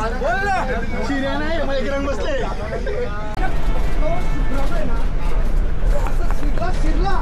शिर्या नाही मैग्रन बसले शिरला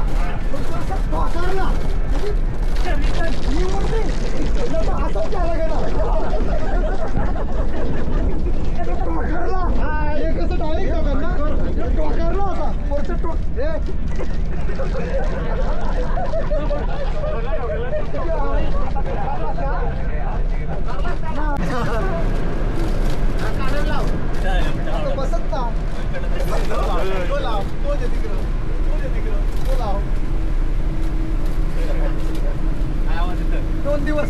दोन दिवस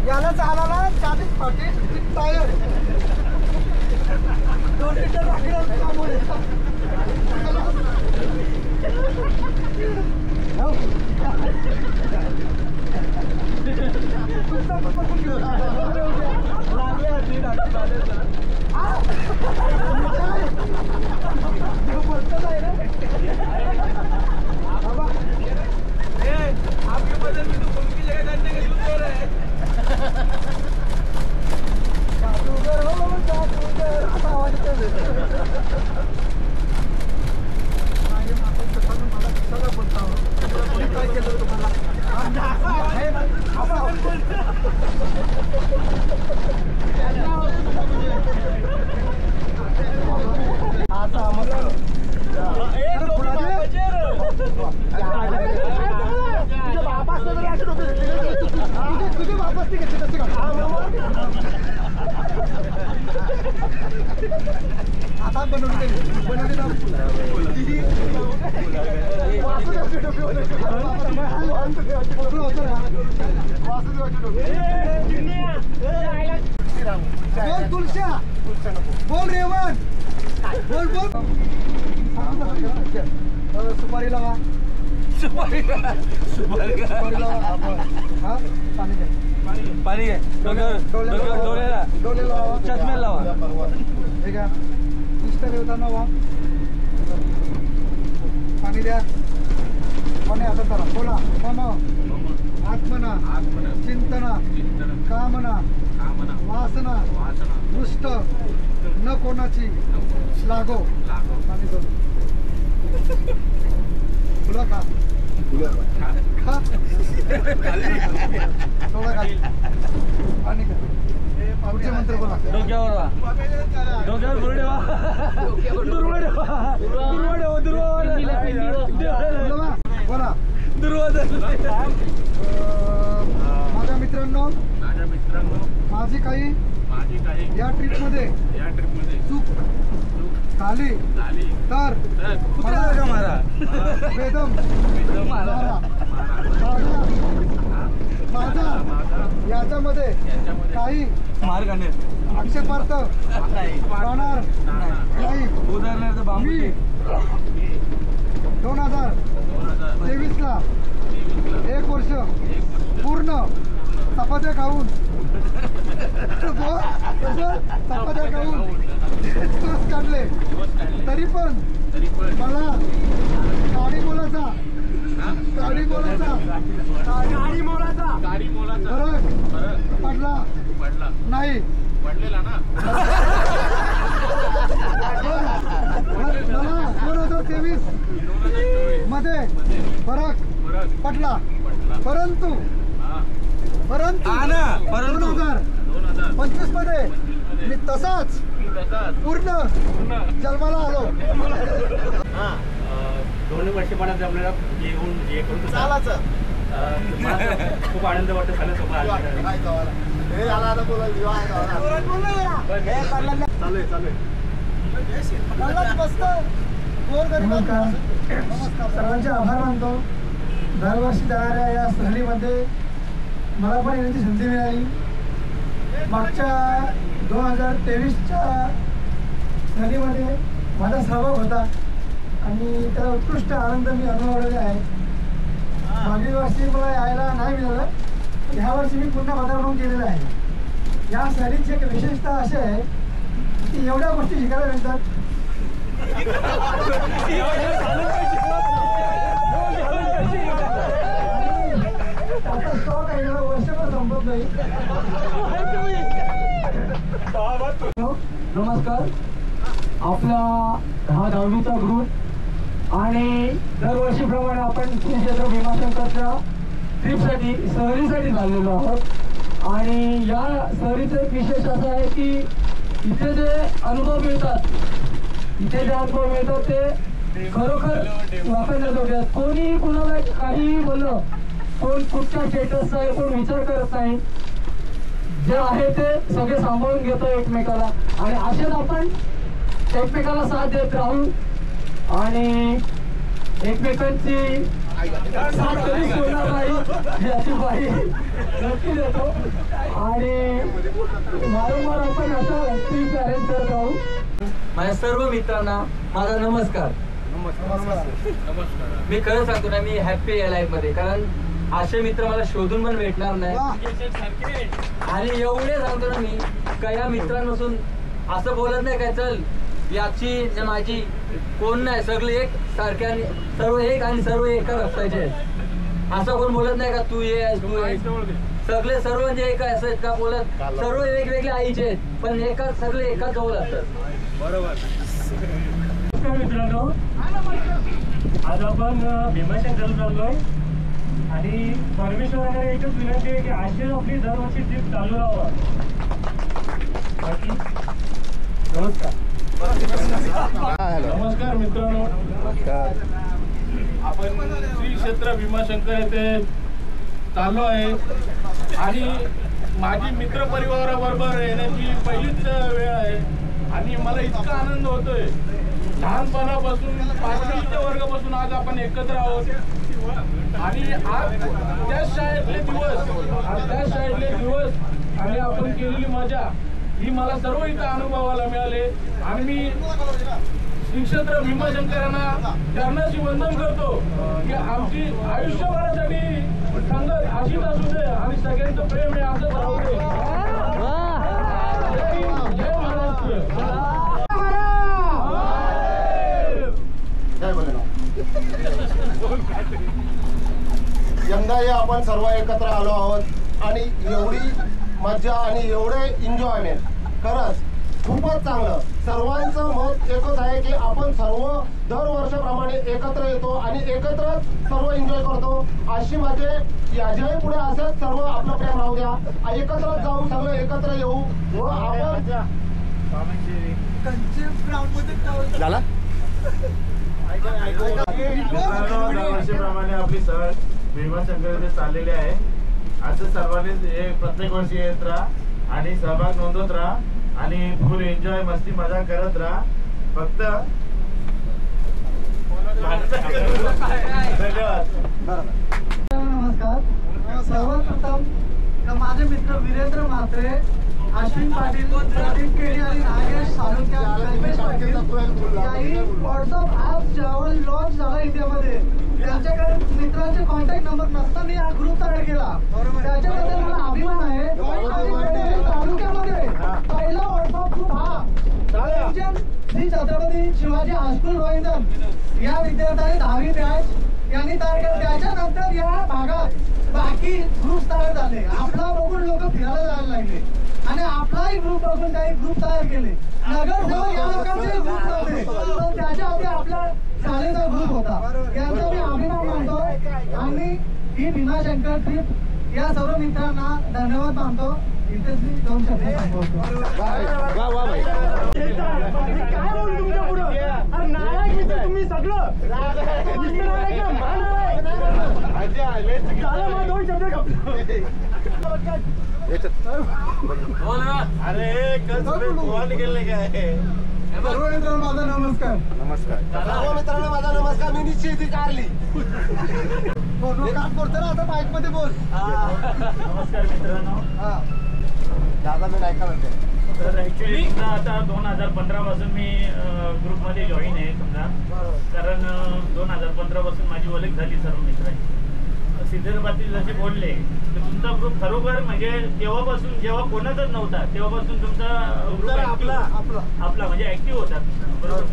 याला चालायला 40 पाकिट टायर 2 लिटर बोल रेवन बोल बोल सुपारी लावा सुपारी लावा हाँ पानी है डोले लावा चष्मे लावा ठीक है इष्ट देवतांना वा पाणी द्या कोणी आता चला बोला मम आत्मना चिंतना कामना वासना दृष्ट न कोणाची लागो पाणी दोन तुला खा खा थोडा खाली पाणी खा पुढचे मंत्र बोला डोक्यावर बुरडे वा बोला दुर्वादन माझ्या मित्रांनो माझी काही या ट्रिप मध्ये चूक झाली तर वेदम माझा याच्यामध्ये काही आक्षेपार्थ राहणार नाही. उदाहरणार्थ मी 2023 ला 1 वर्ष पूर्ण चपात्या खाऊन चपात्या खाऊन दिवस काढले तरी पण मला गाडी मोलाचा फरक पडला नाही. पडलेला ना मला 2023 मध्ये फरक पडला परंतु 2025 मध्ये मी तसाच पूर्ण जन्माला आलो. दोन्ही वर्षपासून आपल्याला येऊन हे करून चालायचं खूप आनंद वाटतो सगळ्यांसोबत सर्वांचे आभार मानतो. दरवर्षी जाणाऱ्या या सहलीमध्ये मला पण येण्याची संधी मिळाली. मागच्या 2023च्या सहलीमध्ये माझा सहभाग होता आणि त्याला उत्कृष्ट आनंद मी अनुभवलेला आहे. मागील वर्षी मला यायला नाही मिळालं, ह्या वर्षी मी पुन्हा पदार्पण केलेलं आहे. या सहलीची एक विशेषता अशी आहे की एवढ्या गोष्टी शिकायला मिळतात. आता स्टॉक आहे वर्षभर बोलतोय. नमस्कार. आपला हा 10वीचा ग्रुप आणि दरवर्षीप्रमाणे आपण श्री क्षेत्र भीमाशंकरच्या ट्रिपसाठी सहलीसाठी चाललेलो आहोत. आणि या सहलीचं एक विशेष असं आहे की इथे जे अनुभव मिळतात ते खरोखर वापरण्याजोगे आहेत. कोणी कुणाला काहीही बोललं, कोण कुठच्या स्टेटसचा आहे कोण विचार करत नाही. जे आहे ते सगळे सांभाळून घेतो एकमेकाला आणि असेच आपण एकमेकाला साथ देत राहू आणि एकमेकांची साथ कधी सोडणार नाही याची ग्वाही नक्की देतो. आणि वारंवार आपण असं ट्रिप अरेंज करत राहू. माझ्या सर्व मित्रांना माझा नमस्कार. मी खरं सांगतो ना, मी हॅप्पी आहे लाईफ मध्ये, कारण असे मित्र मला शोधून पण भेटणार नाही. आणि एवढे सांगतो ना मी, कया मित्रांपासून असं बोलत नाही काय चल याची न माझी कोण नाही, सगळे एक सारखे आणि सर्व एक आणि सर्व एका रस्त्याचे असं कोण बोलत नाही का तू ये तू ये. सगळे सर्व जे एका असं आहेत का बोलत, सर्व वेगवेगळे आईचे आहेत पण एका सगळे एकाच जवळ असतात. बरोबर. मित्रांनो, आज आपण भीमाशंकरला चाललोय आणि परमेश्वराकडे एकच विनंती आहे की अशी आपली दरवर्षी ट्रिप चालू राहावा. बाकी नमस्कार. नमस्कार मित्रांनो, आपण श्री क्षेत्र भीमाशंकर येथे चाललो आहे आणि माझी मित्रपरिवाराबरोबर येण्याची पहिलीच वेळ आहे आणि मला इतका आनंद होतोय. लहानपणापासून 5वीच्या वर्गापासून आज आपण एकत्र आहोत आणि आज त्याच शाळेतले दिवस आणि आपण केलेली मजा ही मला सर्व इथं अनुभवायला मिळाले. आणि मी श्री क्षेत्र भीमाशंकरांना चरणाशी वंदन करतो की आमची आयुष्यभरासाठी संगत अशीच असू दे आणि सगळ्यांचं प्रेम हे असंच राहू दे. जय महाराष्ट्र. यंदाही आपण सर्व एकत्र आलो आहोत आणि एवढी मजा आणि एवढे एन्जॉयमेंट खरंच खूपच चांगलं. सर्वांचं मत एकच आहे की आपण सर्व दरवर्षाप्रमाणे एकत्र येतो आणि एकत्रच सर्व एन्जॉय करतो. अशी माझे याच्याही पुढे असंच सर्व आपलं प्रेम राहू द्या. एकत्रच जाऊ, सगळं एकत्र येऊ व आपण झाला दरवर्षीप्रमाणे आपली सहल भीमाशंकर येथे चाललेली आहे. असं सर्वांनी प्रत्येक वर्षी येत राहा आणि सहभाग नोंदवत राहा आणि फुल एन्जॉय मस्ती मजा करत राहा. फक्त धन्यवाद. नमस्कार. सर्वप्रथम माझे मित्र वीरेंद्र म्हात्रे, अश्विन पाटील, प्रदीप केडी आणि नागेश साळुंखे, कल्पेश पाटील याही व्हॉट्सअप ॲप ज्यावेळी लॉन्च झाला इंडियामध्ये त्यांच्याकडे मित्रांचे कॉन्टॅक्ट नंबर नसताना हा ग्रुप तयार केला. त्याच्याबद्दल मला अभिमान आहे. तालुक्यामध्ये पहिला व्हॉट्सअप ग्रुप हा श्री छत्रपती शिवाजी हायस्कूल रोहिंदन या विद्यार्थ्यांनी 10वी बॅच यांनी तयार केला. त्याच्यानंतर या भागात बाकी ग्रुप तयार झाले. आपला बघून लोक फिरायला जायला लागले आणि आपलाही ग्रुप बघून काही ग्रुप तयार केले. नगरसेवक या लोकांचे ग्रुप नव्हते पण त्याच्या आधी आपला शाळेचा ग्रुप होता. यांचा मी अभिमान मानतो आणि ही भीमाशंकर ट्रिप या सर्व मित्रांना धन्यवाद मानतो. इथेच मी 2 शब्द सांगतो. काय बोलू तुमच्या पुढं? अरे नालायक मित्र तुम्ही सगळं. दोन शब्द अरे कल गेले काय. सर्व मित्रांनो माझा नमस्कार. सर्व मित्रांनो माझा नमस्कार. मी निश्चित कारली काम करतो ना आता बाईक मध्ये बोल. नमस्कार मित्रांनो. दादा मी नाही करत. तर ॲक्च्युली आता 2015 पासून मी ग्रुपमध्ये जॉईन आहे समजा. कारण 2015 पासून माझी ओळख झाली सर्व मित्रांची. सिद्धेश पाटील जसे बोलले तर तुमचा ग्रुप खरोखर म्हणजे तेव्हापासून जेव्हा कोणाचाच नव्हता तेव्हापासून तुमचा ग्रुप आपला म्हणजे ऍक्टिव्ह होता. बरोबर.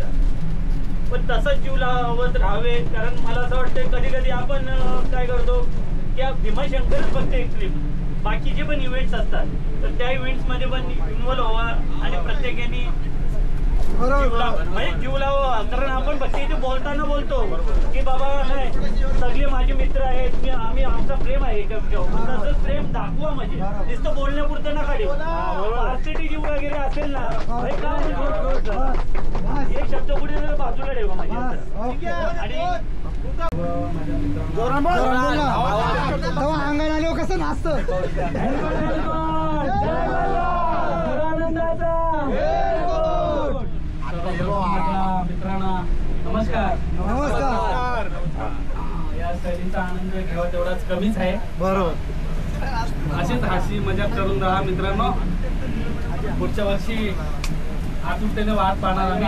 पण तसंच जीव लावत राहावे. कारण मला असं वाटतं कधी कधी आपण काय करतो की भीमाशंकरच फक्त एक ट्रिप बाकीचे पण इव्हेंट्स असतात, तर त्या इव्हेंट्समध्ये पण इन्व्हॉल्व व्हावं आणि प्रत्येकाने म्हणजे जीव लावा. कारण आपण फक्त इथे बोलताना बोलतो की बाबा नाही सगळे माझे मित्र आहेत, आम्ही आमचा प्रेम आहे तसंच प्रेम दाखवा. म्हणजे नुसतं बोलण्यापुरतं नका ठेवू. पार्टी जीव वगैरे असेल ना एक शब्द कुठे बाजूला ठेवा म्हणजे. आणि अंगण आलो कसं नाचतं. मित्रांनो नमस्कार. नमस्कार. या सहलीचा आनंद घ्यावा तेवढाच कमीच आहे. बरोबर. असेच हास्य मजाक करून राहा मित्रांनो. पुढच्या वर्षी आतुरतेने वाट पाहणार आम्ही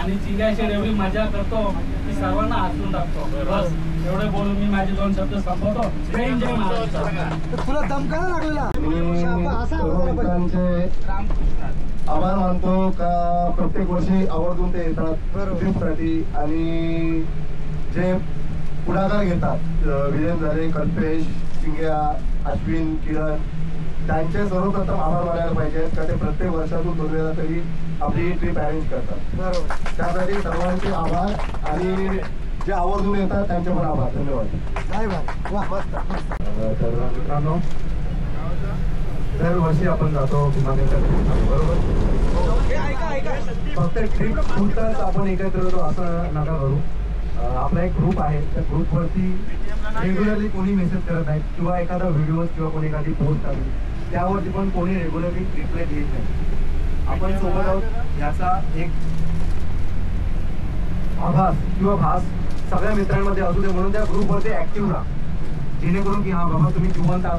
आणि चिंगाशी एवढी मजा करतो की सर्वांना हसून टाकतो. बस एवढे बोलून मी माझे 2 शब्द संपवतो. जय हिंद, जय महाराष्ट्र. तुला दमकायला लागलेला. आभार मानतो का प्रत्येक वर्षी आवर्जून ते येतात ट्रिपसाठी आणि जे पुढाकार घेतात. विजय झाले, कल्पेश, चिंग्या, अश्विन, किरण, त्यांचे सर्वप्रथम आभार मानायला पाहिजे का ते प्रत्येक वर्षातून 2 वेळा तरी आपली ट्रिप अरेंज करतात. बरोबर. त्यासाठी सर्वांचे आभार आणि जे आवर्जून येतात त्यांचे पण आभार. धन्यवाद. तर मित्रांनो दरवर्षी आपण जातो भीमाशंकर बरोबर. फक्त ट्रिप पुरताच आपण एकत्र होतो असं नका करू. आपला एक ग्रुप आहे, त्या ग्रुपवरती रेग्युलरली कोणी मेसेज करत नाही किंवा एखादा व्हिडिओ किंवा कोणी एखादी पोस्ट आली त्यावरती पण कोणी रेग्युलरली रिप्लाय देत नाही. आपण सोबत आहोत याचा एक आभास किंवा भास सगळ्या मित्रांमध्ये असू दे म्हणून त्या ग्रुपवरती ऍक्टिव्ह राहा जेणेकरून की हा बाबा तुम्ही जिवंत आहात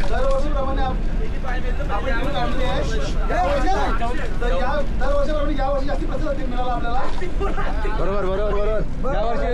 दरवर्षीप्रमाणे आपण घेऊन काढली आहे. दरवर्षीप्रमाणे यावर्षी जास्ती प्रतिसाद मिळाला आपल्याला. बरोबर यावर्षी